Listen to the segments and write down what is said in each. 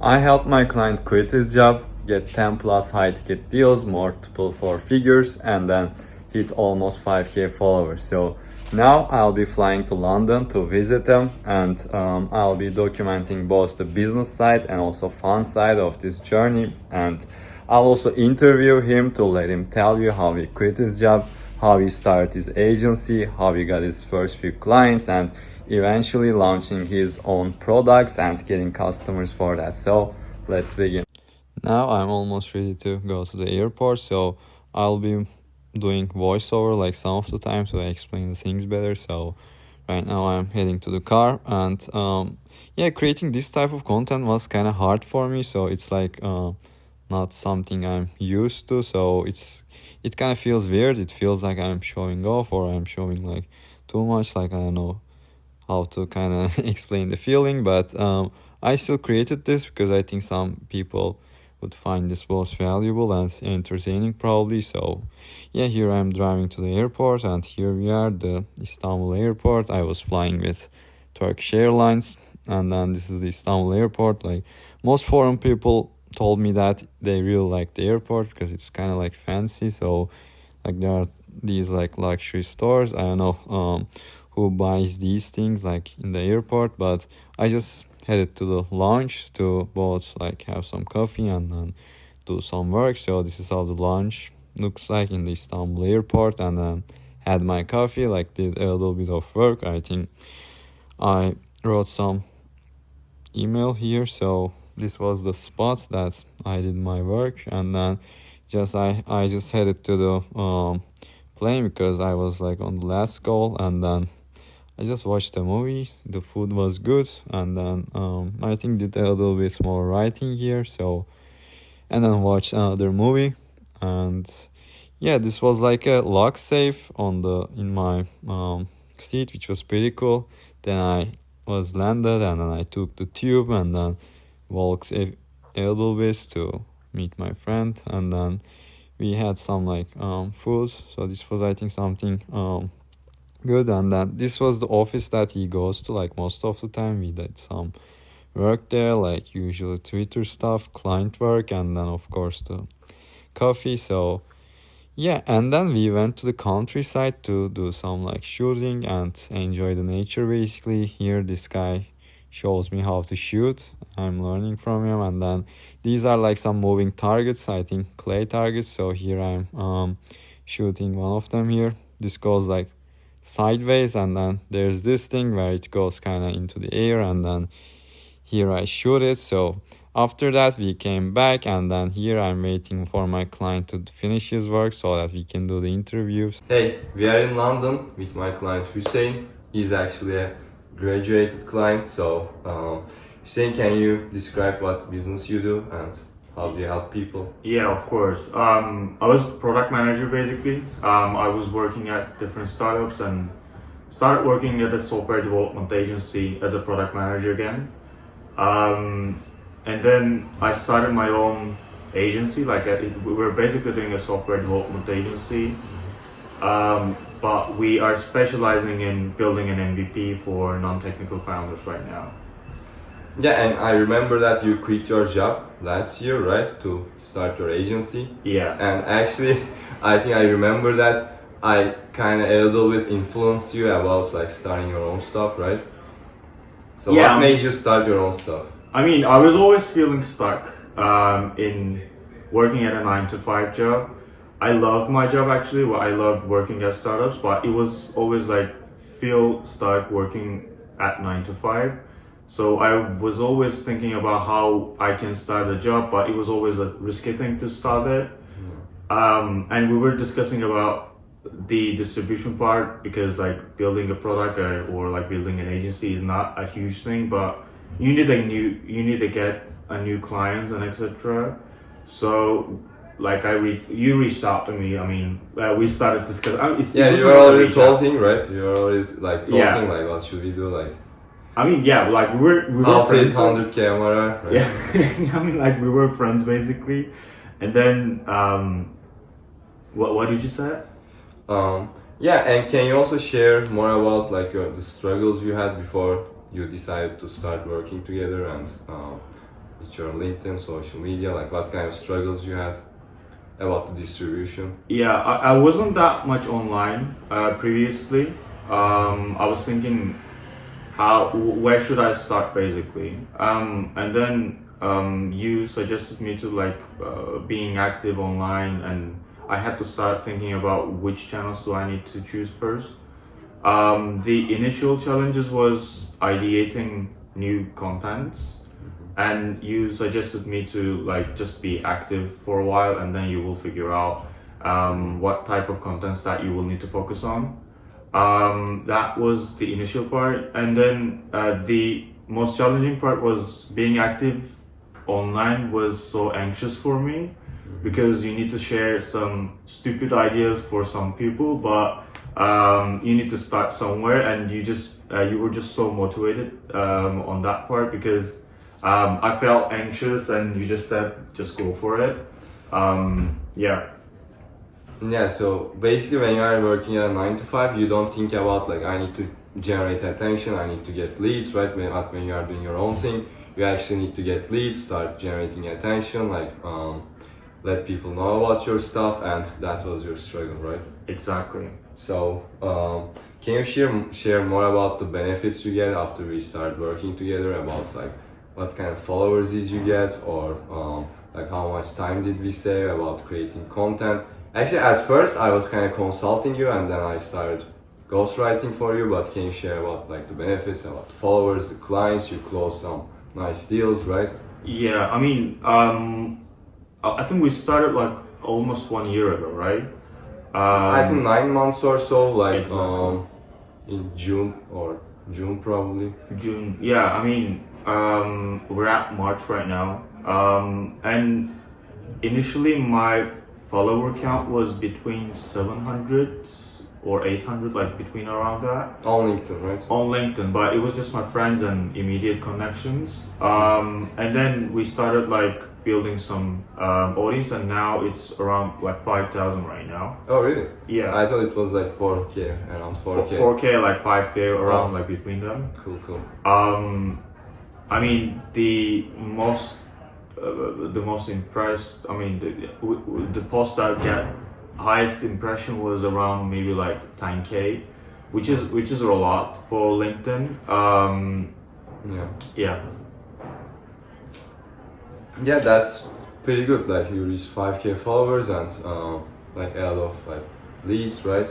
I helped my client quit his job, get 10 plus high ticket deals, multiple four figures, and then hit almost 5k followers. So now I'll be flying to London to visit him, and I'll be documenting both the business side and also fun side of this journey. And I'll also interview him to let him tell you how he quit his job, how he started his agency, how he got his first few clients, and eventually launching his own products and getting customers for that. So let's begin. Now I'm almost ready to go to the airport, so I'll be doing voiceover like some of the time so I explain the things better. So right now I'm heading to the car, and creating this type of content was kind of hard for me, so it's like not something I'm used to, so it kind of feels weird. It feels like I'm showing off or I'm showing like too much, like I don't know how to kind of explain the feeling, but I still created this because I think some people would find this both valuable and entertaining probably. So yeah, here I'm driving to the airport, and here we are, the Istanbul airport. I was flying with Turkish Airlines, and then this is the Istanbul airport. Like most foreign people told me that they really like the airport because it's kind of like fancy. So like there are these like luxury stores. I don't know who buys these things like in the airport, but I just headed to the lounge to both like have some coffee and then do some work. So this is how the lounge looks like in the Istanbul airport, and then had my coffee, like did a little bit of work. I think I wrote some email here, so this was the spot that I did my work, and then I just headed to the plane because I was like on the last call, and then I just watched the movie. The food was good, and then I think did a little bit more writing here. So, and then watched another movie, and yeah, this was like a lock safe in my seat, which was pretty cool. Then I was landed, and then I took the tube, and then walked a little bit to meet my friend, and then we had some like food. So this was I think something good, and then this was the office that he goes to like most of the time. We did some work there, like usually Twitter stuff, client work, and then of course the coffee. So yeah, and then we went to the countryside to do some like shooting and enjoy the nature basically. Here this guy shows me how to shoot. I'm learning from him, and then these are like some moving targets, I think clay targets. So here I'm shooting one of them here. This goes like sideways, and then there's this thing where it goes kind of into the air, and then here I shoot it. So after that we came back, and then here I'm waiting for my client to finish his work so that we can do the interviews. Hey, we are in London with my client Hussein. He's actually a graduated client. So Hussein, can you describe what business you do and how do you help people? Yeah, of course. I was product manager basically. I was working at different startups and started working at a software development agency as a product manager again. And then I started my own agency. We were basically doing a software development agency, but we are specializing in building an MVP for non-technical founders right now. Yeah, and I remember that you quit your job last year, right, to start your agency. Yeah. And actually, I think I remember that I kind of a little bit influenced you about like starting your own stuff, right? So yeah, what made you start your own stuff? I mean, I was always feeling stuck in working at a 9-to-5 job. I loved my job actually. I loved working at startups, but it was always like feel stuck working at 9-to-5. So I was always thinking about how I can start a job, but it was always a risky thing to start it. And we were discussing about the distribution part, because like building a product or like building an agency is not a huge thing, but you need to get a new clients and etc. So like you reached out to me. I mean, we started discussing. You were already talking, right? You were always like talking, like what should we do, like. I mean, yeah, like we were friends. 800 camera, right? Yeah, I mean, like we were friends basically, and then what did you say? Yeah, and can you also share more about like the struggles you had before you decided to start working together, and with your LinkedIn, social media? Like what kind of struggles you had about the distribution? Yeah, I wasn't that much online previously. I was thinking, where should I start basically? And then you suggested me to like being active online, and I had to start thinking about which channels do I need to choose first. The initial challenges was ideating new contents, and you suggested me to like just be active for a while, and then you will figure out what type of contents that you will need to focus on. That was the initial part, and then the most challenging part was being active online was so anxious for me, because you need to share some stupid ideas for some people, but you need to start somewhere, and you were just so motivated on that part, because I felt anxious, and you just said just go for it. Yeah. Yeah, so basically when you are working at a 9 to 5, you don't think about like I need to generate attention, I need to get leads, right? When you are doing your own thing, you actually need to get leads, start generating attention, like let people know about your stuff, and that was your struggle, right? Exactly. So can you share more about the benefits you get after we start working together, about like what kind of followers did you get, or like how much time did we save about creating content? Actually, at first I was kind of consulting you, and then I started ghostwriting for you, but can you share about like the benefits, about the followers, the clients, you closed some nice deals, right? Yeah, I mean, I think we started like almost 1 year ago, right? I think 9 months or so, like Exactly. in June probably. June. Yeah, I mean, we're at March right now, and initially my follower count was between 700 or 800, like between around that. On LinkedIn, right? On LinkedIn, but it was just my friends and immediate connections. And then we started like building some audience, and now it's around like 5,000 right now. Oh, really? Yeah. I thought it was like 4K, around 4K. 4K, like 5K, around like between them. Cool. I mean, the most impressed. I mean, the post that get highest impression was around maybe like 10K, which is a lot for LinkedIn. Yeah. Yeah, that's pretty good. Like you reach 5K followers and like a lot of like leads, right?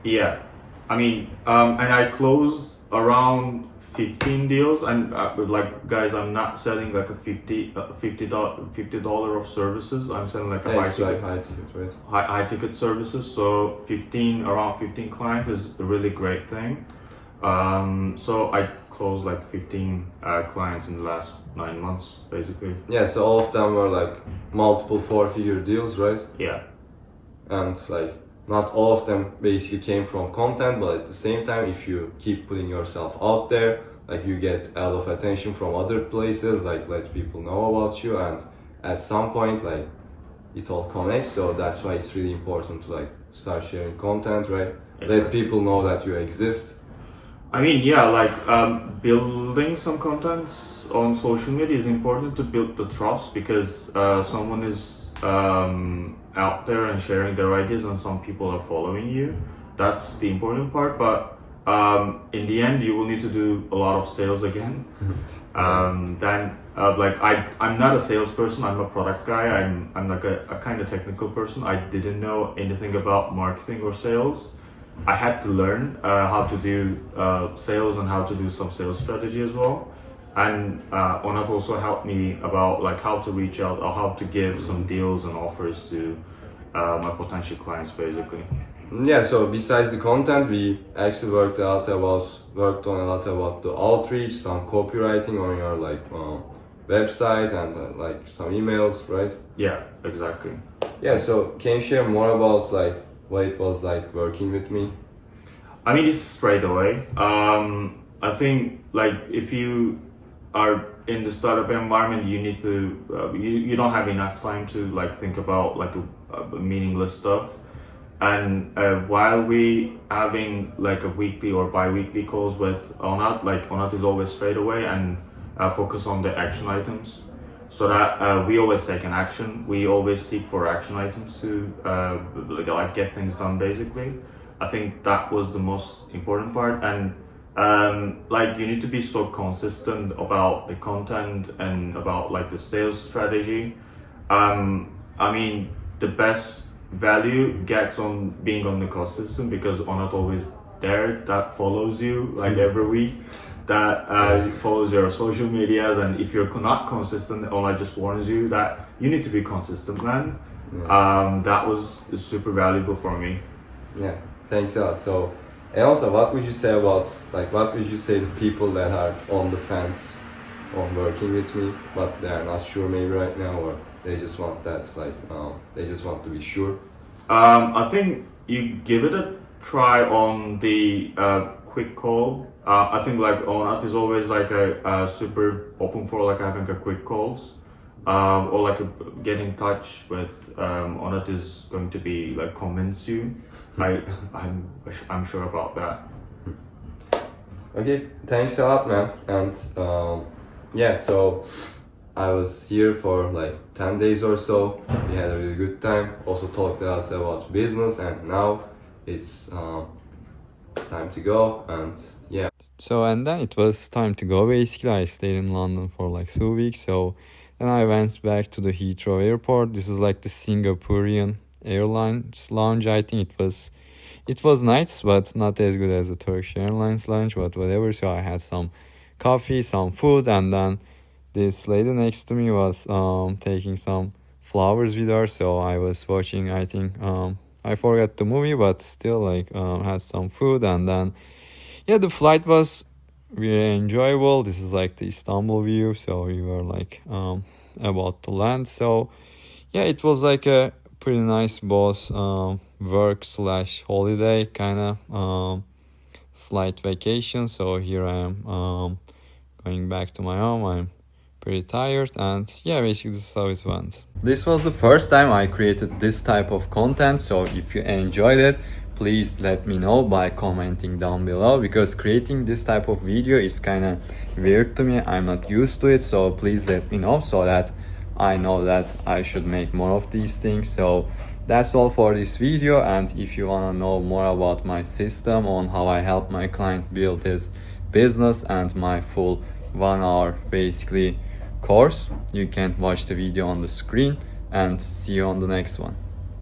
Yeah. I mean, and I closed around 15 deals, and like guys, I'm not selling like a $50 of services. I'm selling like a Yeah, it's like high ticket, right? high ticket services. So around 15 clients is a really great thing. So I closed like 15 clients in the last 9 months, basically. Yeah, so all of them were like multiple 4-figure deals, right? Yeah. And like not all of them basically came from content, but at the same time, if you keep putting yourself out there, like you get a lot of attention from other places, like let people know about you, and at some point like it all connects. So that's why it's really important to like start sharing content, right? Let people know that you exist. I mean, yeah, like building some content on social media is important to build the trust, because someone is out there and sharing their ideas, and some people are following you. That's the important part. But in the end, you will need to do a lot of sales again. Like I'm not a salesperson. I'm a product guy. I'm like a kind of technical person. I didn't know anything about marketing or sales. I had to learn how to do sales and how to do some sales strategy as well. And Onat also helped me about like how to reach out or how to give some deals and offers to my potential clients, basically. Yeah, so besides the content, we actually worked on a lot about the outreach, some copywriting on your like website, and like some emails, right? Yeah, exactly. Yeah, so can you share more about like what it was like working with me? I mean, it's straight away. I think like if you are in the startup environment, you need to you don't have enough time to like think about like a meaningless stuff. And while we having like a weekly or bi-weekly calls with Onat, like Onat is always straight away and focus on the action items. so that we always take an action. We always seek for action items to like get things done. Basically, I think that was the most important part, and like you need to be so consistent about the content and about like the sales strategy. I mean, the best value gets on being on the consistent because Onat always there that follows you like every week, that follows your social medias, and if you're not consistent, Onat just warns you that you need to be consistent, man. That was super valuable for me. Yeah, thanks a lot. So, and also, what would you say about, like, what would you say to people that are on the fence on working with me, but they are not sure maybe right now, or they just want that, like, they just want to be sure? I think you give it a try on the quick call. I think like Onat is always like a super open for like having a quick calls, or like get in touch with Onat is going to be like convince you. I'm sure about that. Okay, thanks a lot, man. And yeah, so I was here for like 10 days or so. We had a really good time. Also talked a lot about business, and now it's time to go. And yeah. So and then it was time to go. Basically, I stayed in London for like 2 weeks. So then I went back to the Heathrow airport. This is like the Singaporean Airlines lounge. I think it was nice, but not as good as the Turkish Airlines lounge. But whatever. So I had some coffee, some food, and then this lady next to me was taking some flowers with her. So I was watching. I think I forgot the movie, but still like had some food, and then yeah, the flight was really enjoyable. This is like the Istanbul view, so we were like about to land. So yeah, it was like a pretty nice both work / holiday kind of slight vacation. So here I am going back to my home. I'm pretty tired, and yeah, basically this is how it went. This was the first time I created this type of content, so if you enjoyed it, please let me know by commenting down below, because creating this type of video is kind of weird to me. I'm not used to it, so please let me know so that I know that I should make more of these things. So that's all for this video, and if you want to know more about my system on how I help my client build his business and my full 1 hour basically course, you can watch the video on the screen, and see you on the next one.